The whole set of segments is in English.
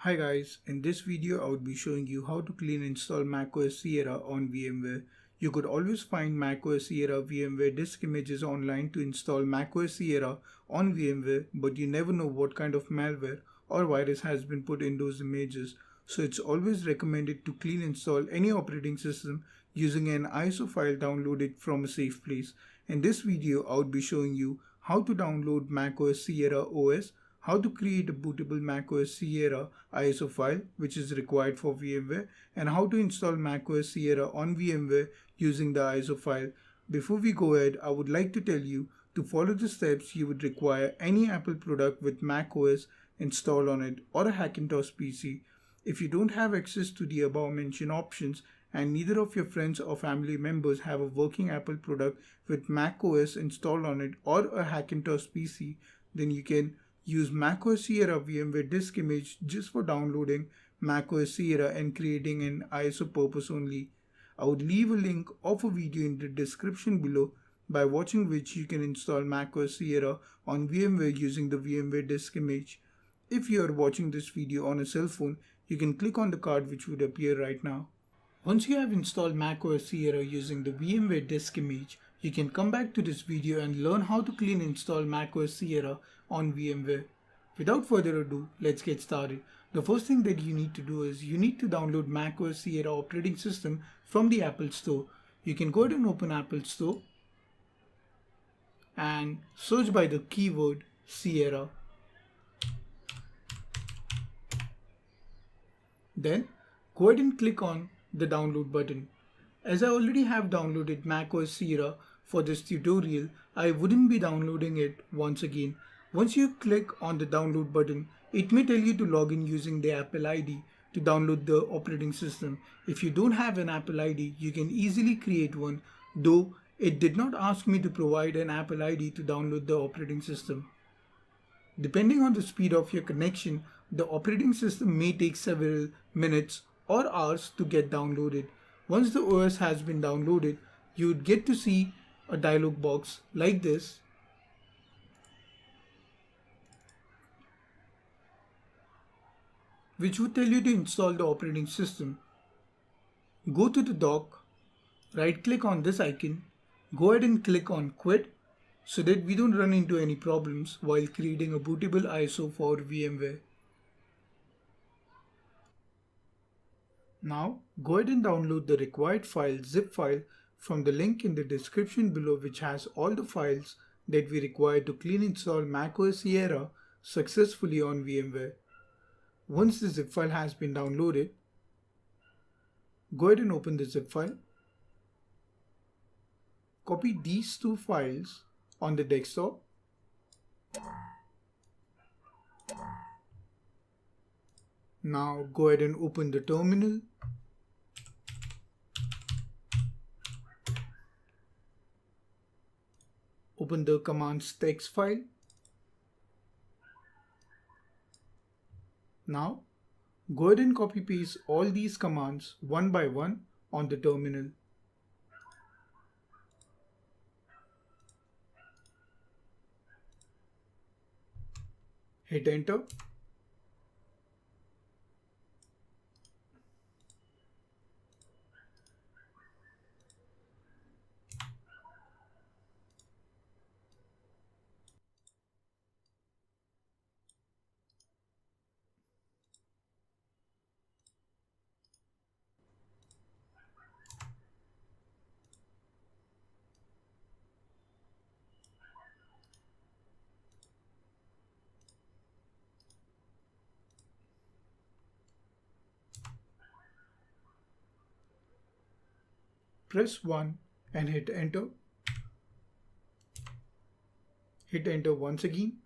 Hi guys, in this video I would be showing you how to clean and install macOS Sierra on VMware. You could always find macOS Sierra VMware disk images online to install macOS Sierra on VMware, but you never know what kind of malware or virus has been put in those images. So it's always recommended to clean install any operating system using an ISO file downloaded from a safe place. In this video I would be showing you how to download macOS Sierra OS, how to create a bootable macOS Sierra ISO file which is required for VMware, and how to install macOS Sierra on VMware using the ISO file. Before we go ahead, I would like to tell you to follow the steps you would require any Apple product with macOS installed on it or a Hackintosh PC. If you don't have access to the above mentioned options and neither of your friends or family members have a working Apple product with macOS installed on it or a Hackintosh PC, then you can use macOS Sierra VMware disk image just for downloading macOS Sierra and creating an ISO purpose only. I would leave a link of a video in the description below by watching which you can install macOS Sierra on VMware using the VMware disk image. If you are watching this video on a cell phone, you can click on the card which would appear right now. Once you have installed macOS Sierra using the VMware disk image, you can come back to this video and learn how to clean and install macOS Sierra on VMware. Without further ado, let's get started. The first thing that you need to do is you need to download macOS Sierra operating system from the Apple Store. You can go ahead and open Apple Store and search by the keyword Sierra. Then go ahead and click on the download button. As I already have downloaded macOS Sierra for this tutorial, I wouldn't be downloading it once again. Once you click on the download button, it may tell you to log in using the Apple ID to download the operating system. If you don't have an Apple ID, you can easily create one, though it did not ask me to provide an Apple ID to download the operating system. Depending on the speed of your connection, the operating system may take several minutes or hours to get downloaded. Once the OS has been downloaded, you would get to see a dialog box like this, which would tell you to install the operating system. Go to the dock, right click on this icon, go ahead and click on quit so that we don't run into any problems while creating a bootable ISO for VMware. Now go ahead and download the required file, zip file, from the link in the description below, which has all the files that we require to clean install macOS Sierra successfully on VMware. Once the zip file has been downloaded, go ahead and open the zip file. Copy these two files on the desktop. Now go ahead and open the terminal. Open the commands text file. Now go ahead and copy paste all these commands one by one on the terminal. Hit enter. Press 1 and hit enter. Hit enter once again.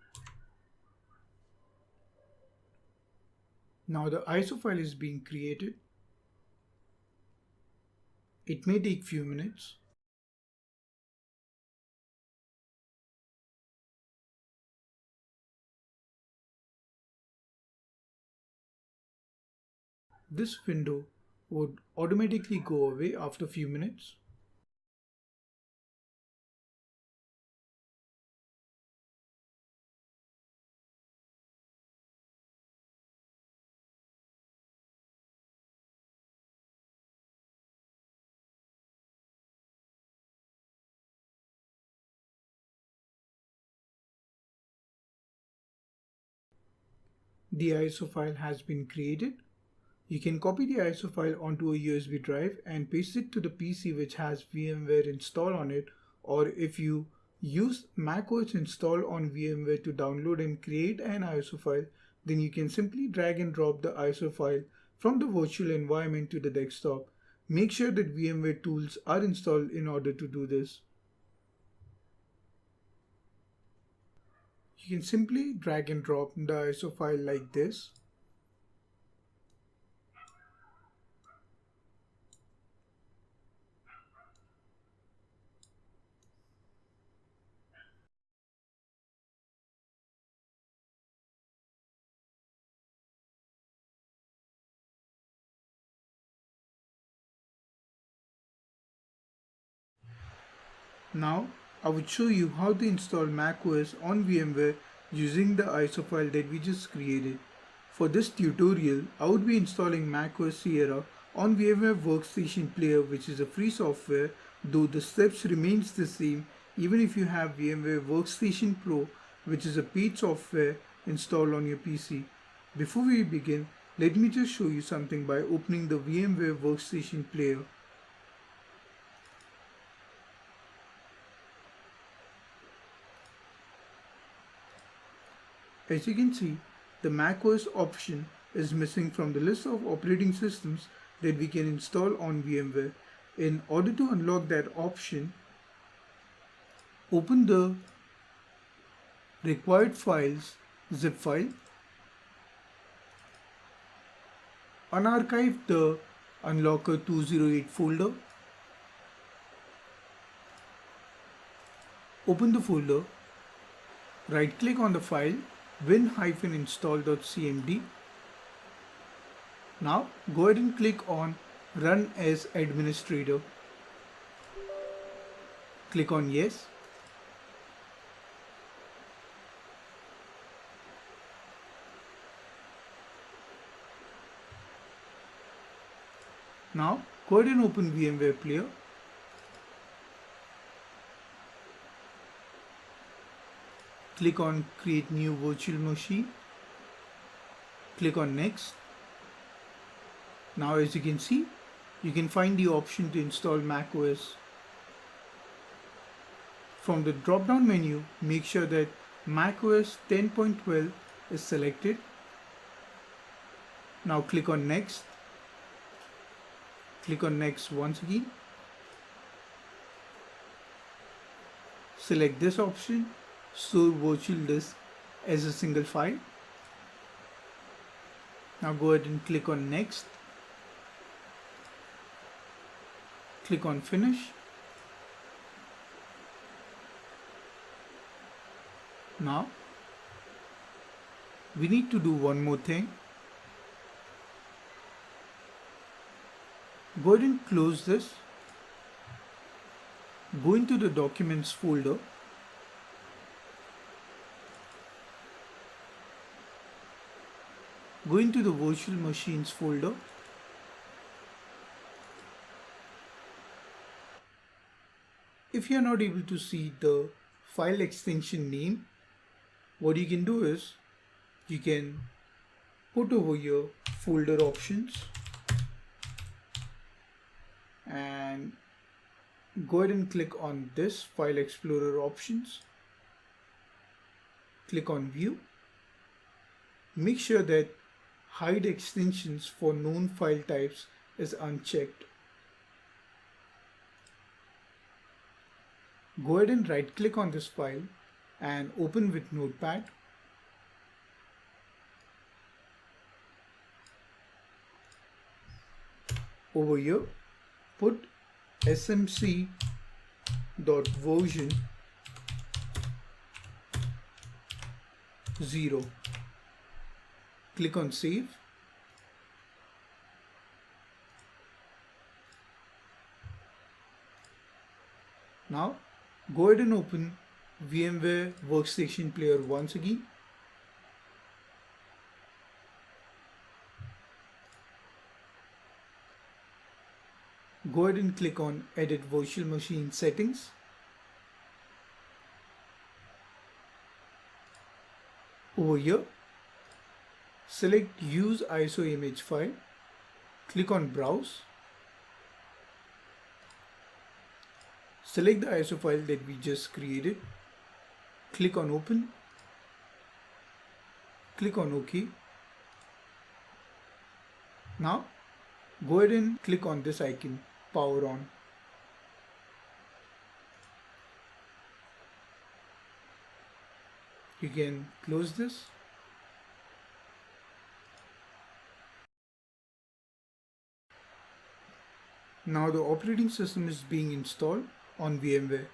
Now the ISO file is being created. It may take few minutes. This window would automatically go away after a few minutes. The ISO file has been created. You can copy the ISO file onto a USB drive and paste it to the PC which has VMware installed on it, or if you use macOS installed on VMware to download and create an ISO file, then you can simply drag and drop the ISO file from the virtual environment to the desktop. Make sure that VMware tools are installed in order to do this. You can simply drag and drop the ISO file like this. Now, I would show you how to install macOS on VMware using the ISO file that we just created. For this tutorial, I would be installing macOS Sierra on VMware Workstation Player, which is a free software, though the steps remains the same even if you have VMware Workstation Pro, which is a paid software installed on your PC. Before we begin, let me just show you something by opening the VMware Workstation Player. As you can see, the macOS option is missing from the list of operating systems that we can install on VMware. In order to unlock that option, open the required files zip file, unarchive the Unlocker 208 folder, open the folder, right click on the file win-install.cmd. Now go ahead and click on Run as Administrator. Click on Yes. Now go ahead and open VMware Player. Click on Create New Virtual Machine. Click on Next. Now as you can see, you can find the option to install macOS. From the drop-down menu, make sure that macOS 10.12 is selected. Now click on Next. Click on Next once again. Select this option, Store Virtual Disk as a single file. Now go ahead and click on Next. Click on Finish. Now we need to do one more thing. Go ahead and close this. Go into the Documents folder. Go into the Virtual Machines folder. If you are not able to see the file extension name, what you can do is you can put over here folder options and go ahead and click on this File Explorer options. Click on View. Make sure that Hide Extensions for known file types is unchecked. Go ahead and right click on this file and open with Notepad. Over here, put smc.version 0. Click on Save. Now go ahead and open VMware Workstation Player once again. Go ahead and click on Edit Virtual Machine Settings. Over here, Select Use ISO image file. Click on Browse. Select the ISO file that we just created. Click on Open. Click on OK. Now go ahead and click on this icon, Power On. You can close this. Now the operating system is being installed on VMware.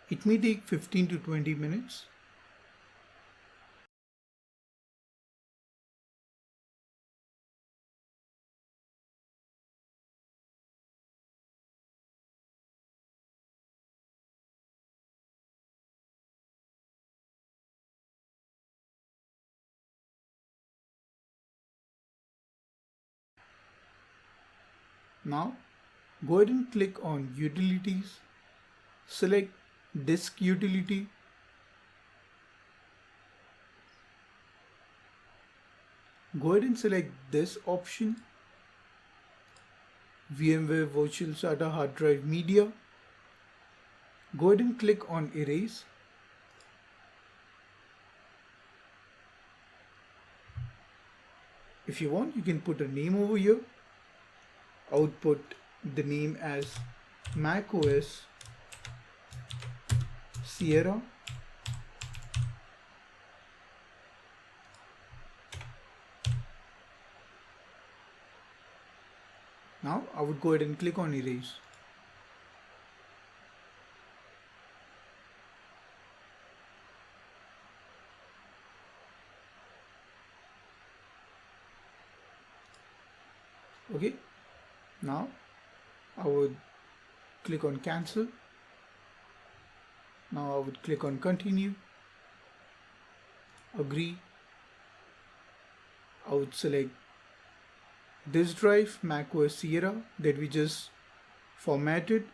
It may take 15 to 20 minutes. Now go ahead and click on Utilities. Select Disk Utility. Go ahead and select this option, VMware Virtual SATA Hard Drive Media. Go ahead and click on Erase. If you want, you can put a name over here. I would put the name as macOS Sierra. Now I would go ahead and click on Erase. Okay, now I would click on Cancel. Now I would click on Continue, Agree. I would select this drive, macOS Sierra, that we just formatted.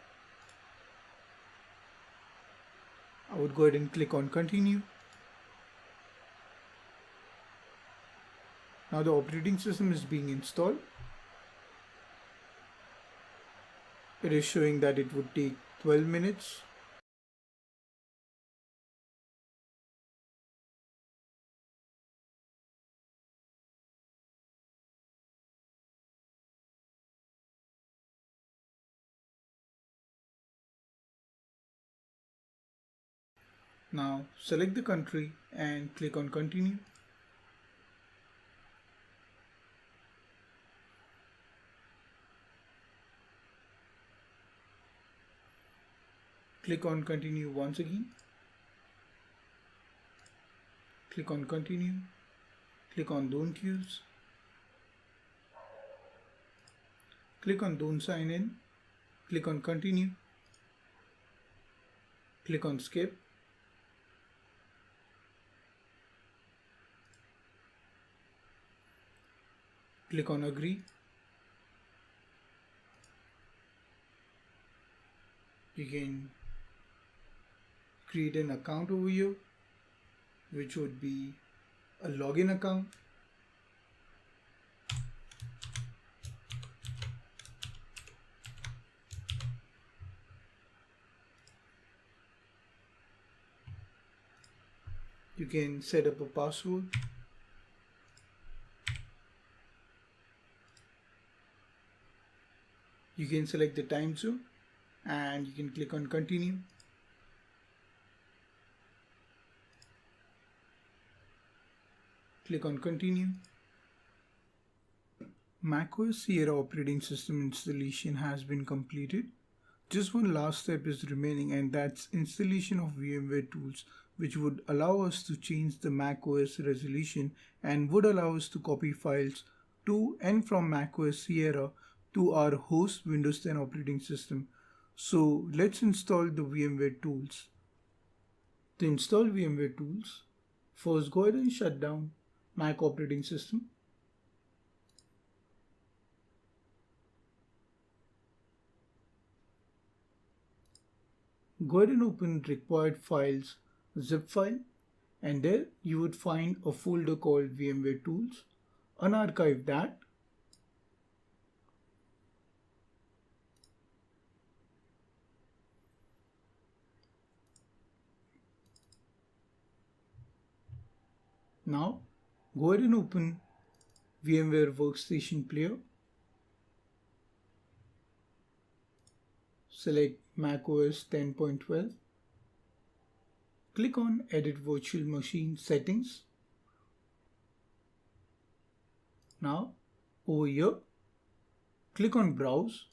I would go ahead and click on Continue. Now the operating system is being installed. It is showing that it would take 12 minutes. Now select the country and click on Continue. Click on Continue once again. Click on Continue. Click on Don't Use. Click on Don't Sign In. Click on Continue. Click on Skip. Click on Agree. You can create an account over here, which would be a login account. You can set up a password. You can select the time zone and you can click on Continue. Click on Continue. macOS Sierra operating system installation has been completed. Just one last step is remaining, and that's installation of VMware tools, which would allow us to change the macOS resolution and would allow us to copy files to and from macOS Sierra to our host Windows 10 operating system. So let's install the VMware tools. To install VMware tools, first go ahead and shut down Mac operating system. go ahead and open required files zip file, and there you would find a folder called VMware Tools. Unarchive that. Now go ahead and open VMware Workstation Player. Select macOS 10.12. Click on Edit Virtual Machine Settings. Now over here, click on Browse.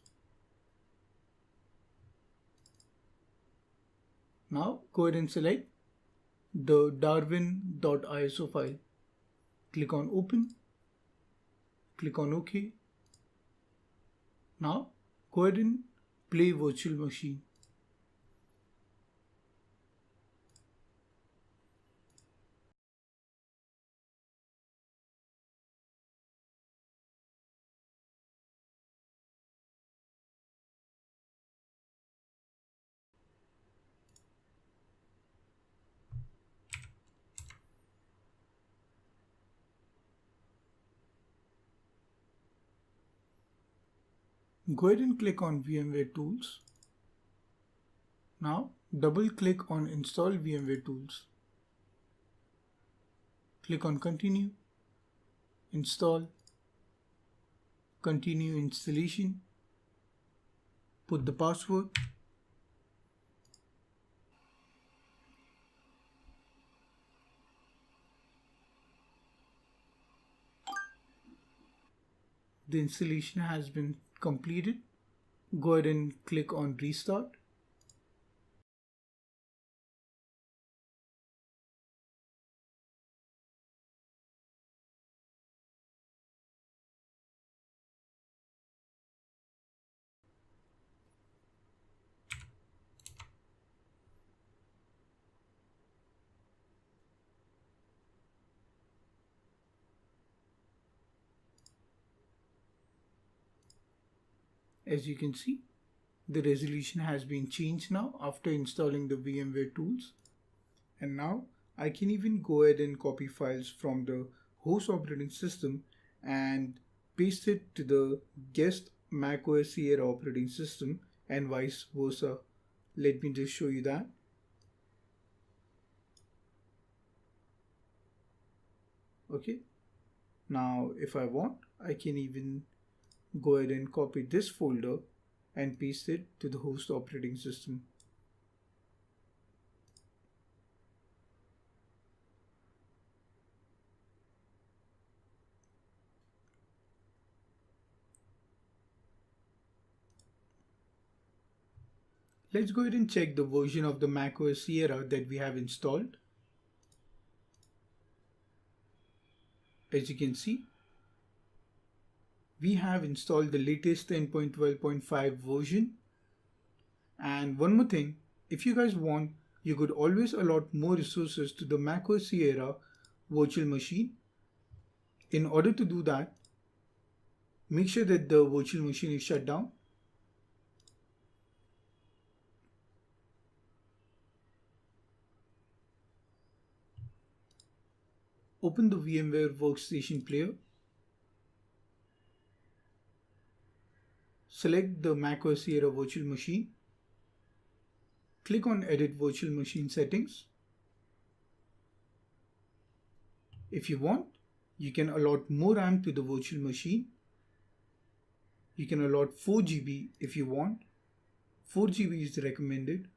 Now go ahead and select the darwin.iso file. Click on Open. Click on OK. Now go ahead and play virtual machine. Go ahead and click on VMware Tools. Now double click on Install VMware Tools. Click on Continue, Install, Continue installation, put the password, the installation has been completed. Go ahead and click on Restart. As you can see, the resolution has been changed now after installing the VMware Tools. And now I can even go ahead and copy files from the host operating system and paste it to the guest macOS Sierra operating system and vice versa. Let me just show you that. Okay. Now if I want, I can even go ahead and copy this folder and paste it to the host operating system. Let's go ahead and check the version of the macOS Sierra that we have installed. As you can see, we have installed the latest 10.12.5 version. And one more thing, if you guys want, you could always allot more resources to the macOS Sierra virtual machine. In order to do that, make sure that the virtual machine is shut down. Open the VMware Workstation Player. Select the macOS Sierra virtual machine. Click on Edit Virtual Machine Settings. If you want, you can allot more RAM to the virtual machine. You can allot 4 GB if you want. 4 GB is recommended.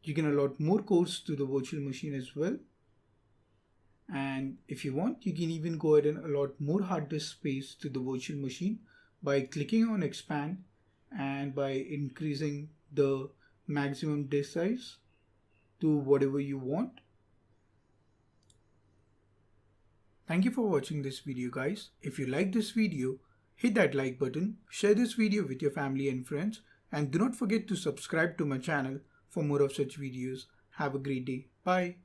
You can allot more cores to the virtual machine as well. And if you want, you can even go ahead and allot more hard disk space to the virtual machine by clicking on Expand and by increasing the maximum disk size to whatever you want. Thank you for watching this video, guys. If you like this video, hit that like button, share this video with your family and friends, and do not forget to subscribe to my channel for more of such videos. Have a great day. Bye.